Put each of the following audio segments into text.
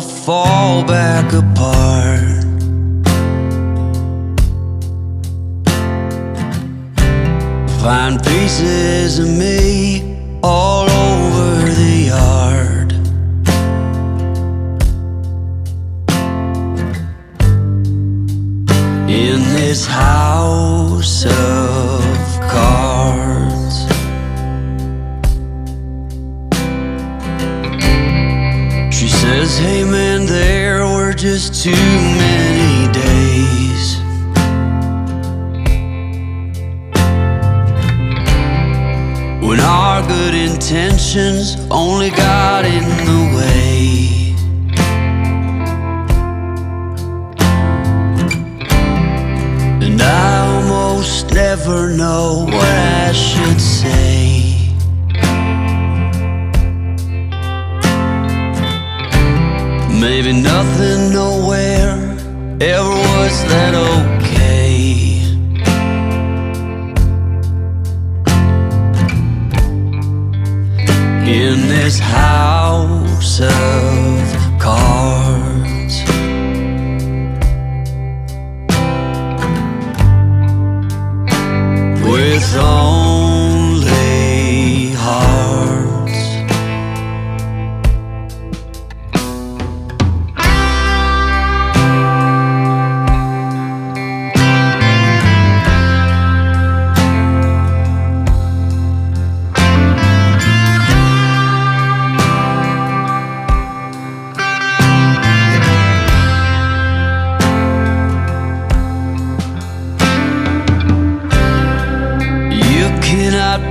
fall back apart. Find pieces of me all over the yard. In this house of cards, she says, hey man, there were just too many days. When our good intentions only got in the way. And I almost never know what I should say. Maybe nothing nowhere ever was that okay. In this house of cards, with only hearts.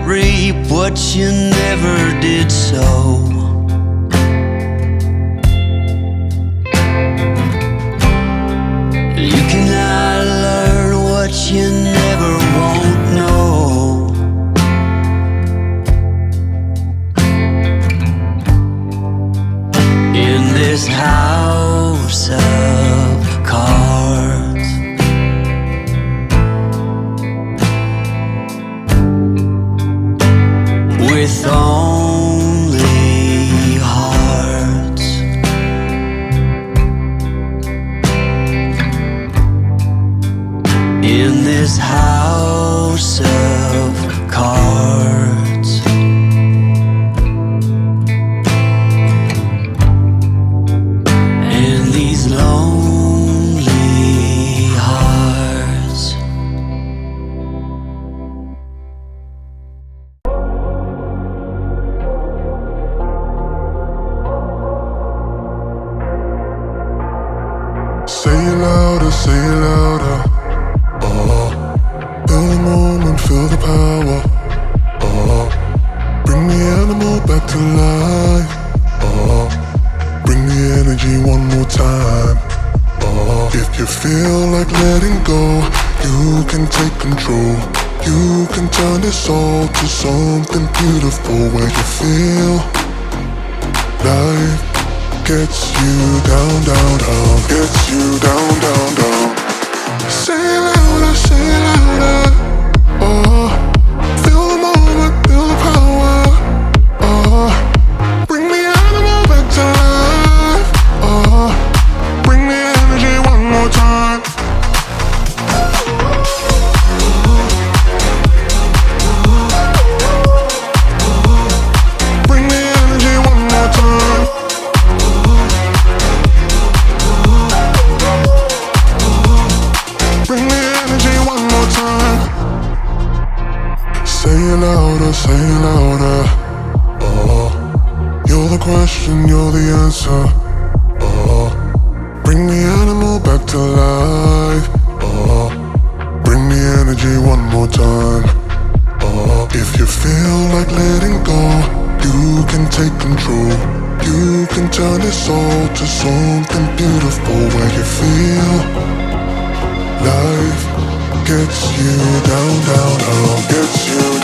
Reap what you never did sow. You cannot learn what you never won't know. In this house of cards, with only hearts. In this house of cards, and these lonely hearts. Say it louder, say it louder. Feel the moment, feel the power. Bring the animal back to life. Bring the energy one more time. If you feel like letting go, you can take control. You can turn this all to something beautiful, where you feel life gets you down, down, down, gets you down, down, down. Say it louder, say it louder. Feel the moment, feel the power. Bring the animal back to life. Bring the energy one more time. Bring the energy one more time. Bring the energy one more time. Say it louder, say it louder. You're the question, you're the answer. Bring the animal back to life. Bring the energy one more time. If you feel like letting go, you can take control. You can turn this all to something beautiful, where you feel life gets you down, down, down, gets you down.